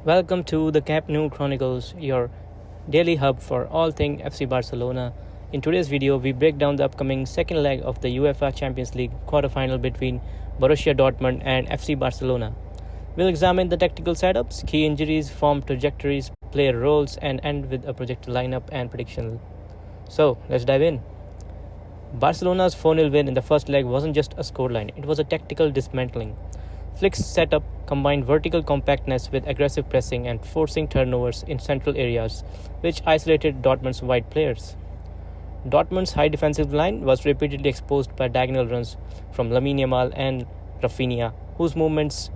Welcome to the Camp Nou Chronicles, your daily hub for all things FC Barcelona. In today's video, we break down the upcoming second leg of the UEFA Champions League quarterfinal between Borussia Dortmund and FC Barcelona. We'll examine the tactical setups, key injuries, form trajectories, player roles, and end with a projected lineup and prediction. So, let's dive in. Barcelona's 4-0 win in the first leg wasn't just a scoreline, it was a tactical dismantling. Flick's setup combined vertical compactness with aggressive pressing and forcing turnovers in central areas, which isolated Dortmund's wide players. Dortmund's high defensive line was repeatedly exposed by diagonal runs from Lamine Yamal and Rafinha, whose movements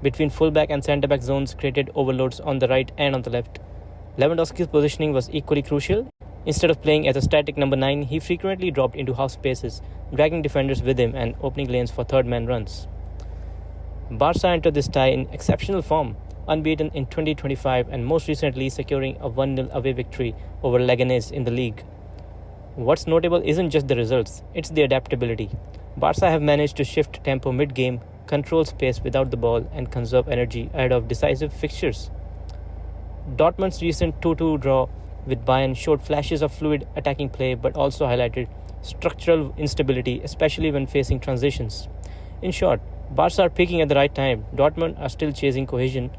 between fullback and centre-back zones created overloads on the right and on the left. Lewandowski's positioning was equally crucial. Instead of playing as a static number 9, he frequently dropped into half spaces, dragging defenders with him and opening lanes for third-man runs. Barça entered this tie in exceptional form, unbeaten in 2025 and most recently securing a 1-0 away victory over Leganés in the league. What's notable isn't just the results, it's the adaptability. Barça have managed to shift tempo mid-game, control space without the ball and conserve energy ahead of decisive fixtures. Dortmund's recent 2-2 draw with Bayern showed flashes of fluid attacking play but also highlighted structural instability, especially when facing transitions. In short, Barça are peaking at the right time. Dortmund are still chasing cohesion,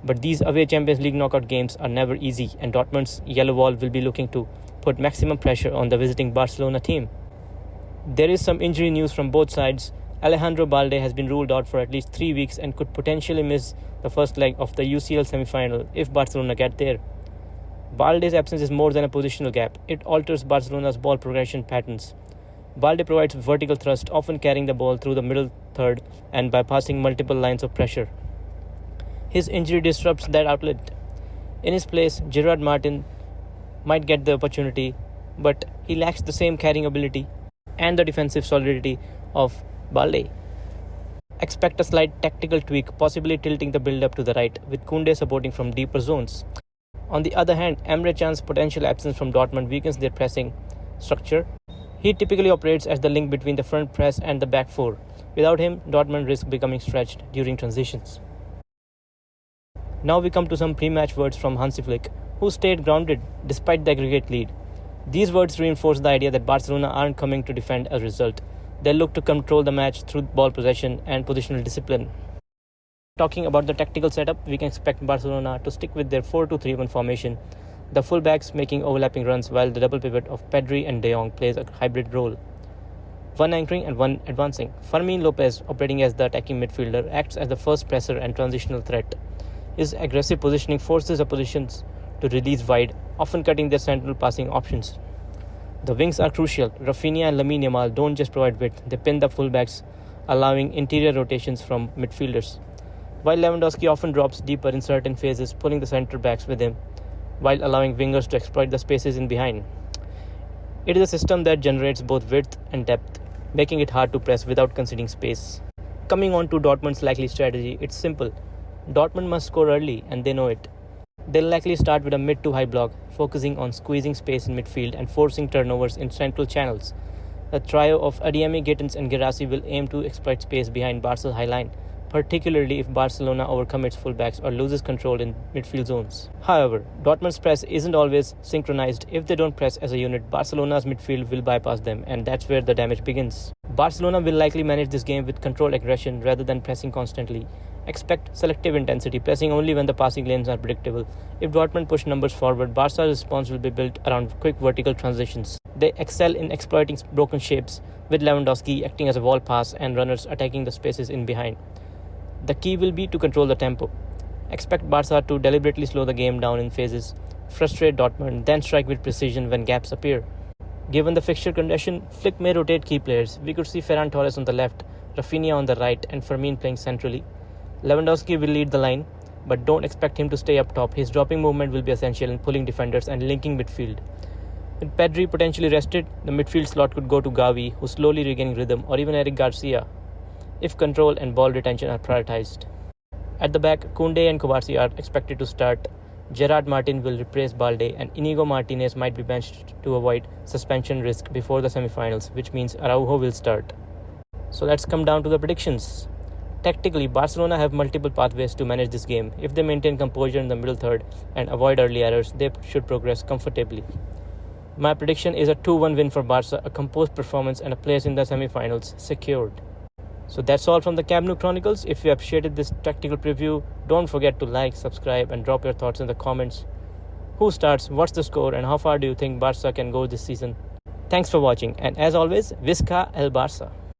but these away Champions League knockout games are never easy, and Dortmund's yellow wall will be looking to put maximum pressure on the visiting Barcelona team. There is some injury news from both sides. Alejandro Balde has been ruled out for at least 3 weeks and could potentially miss the first leg of the UCL semi-final if Barcelona get there. Balde's absence is more than a positional gap. It alters Barcelona's ball progression patterns. Balde provides vertical thrust, often carrying the ball through the middle third and bypassing multiple lines of pressure. His injury disrupts that outlet. In his place, Gerard Martin might get the opportunity, but he lacks the same carrying ability and the defensive solidity of Balde. Expect a slight tactical tweak, possibly tilting the build-up to the right, with Koundé supporting from deeper zones. On the other hand, Emre Can's potential absence from Dortmund weakens their pressing structure. He typically operates as the link between the front press and the back four. Without him, Dortmund risks becoming stretched during transitions. Now we come to some pre-match words from Hansi Flick, who stayed grounded despite the aggregate lead. These words reinforce the idea that Barcelona aren't coming to defend a result. They'll look to control the match through ball possession and positional discipline. Talking about the tactical setup, we can expect Barcelona to stick with their 4-2-3-1 formation, the fullbacks making overlapping runs while the double pivot of Pedri and De Jong plays a hybrid role. One anchoring and one advancing. Fermin Lopez, operating as the attacking midfielder, acts as the first presser and transitional threat. His aggressive positioning forces oppositions to release wide, often cutting their central passing options. The wings are crucial. Rafinha and Lamine Yamal don't just provide width, they pin the fullbacks, allowing interior rotations from midfielders. While Lewandowski often drops deeper in certain phases, pulling the centre backs with him, while allowing wingers to exploit the spaces in behind. It is a system that generates both width and depth, making it hard to press without conceding space. Coming on to Dortmund's likely strategy, it's simple. Dortmund must score early, and they know it. They'll likely start with a mid to high block, focusing on squeezing space in midfield and forcing turnovers in central channels. The trio of Adeyemi, Gittins and Guirassy will aim to exploit space behind Barca's high line, particularly if Barcelona overcommits fullbacks or loses control in midfield zones. However, Dortmund's press isn't always synchronized. If they don't press as a unit, Barcelona's midfield will bypass them, and that's where the damage begins. Barcelona will likely manage this game with controlled aggression rather than pressing constantly. Expect selective intensity, pressing only when the passing lanes are predictable. If Dortmund push numbers forward, Barca's response will be built around quick vertical transitions. They excel in exploiting broken shapes, with Lewandowski acting as a wall pass and runners attacking the spaces in behind. The key will be to control the tempo. Expect Barca to deliberately slow the game down in phases, frustrate Dortmund, then strike with precision when gaps appear. Given the fixture condition, Flick may rotate key players. We could see Ferran Torres on the left, Rafinha on the right, and Fermin playing centrally. Lewandowski will lead the line, but don't expect him to stay up top. His dropping movement will be essential in pulling defenders and linking midfield. With Pedri potentially rested, the midfield slot could go to Gavi, who's slowly regaining rhythm, or even Eric Garcia, if control and ball retention are prioritized. At the back, Koundé and Kovacic are expected to start. Gerard Martin will replace Balde, and Inigo Martinez might be benched to avoid suspension risk before the semi-finals, which means Araujo will start. So let's come down to the predictions. Tactically, Barcelona have multiple pathways to manage this game. If they maintain composure in the middle third and avoid early errors, they should progress comfortably. My prediction is a 2-1 win for Barca, a composed performance and a place in the semi-finals secured. So that's all from the Camp Nou Chronicles. If you appreciated this tactical preview, don't forget to like, subscribe and drop your thoughts in the comments. Who starts, what's the score and how far do you think Barca can go this season? Thanks for watching and as always, Visca el Barça.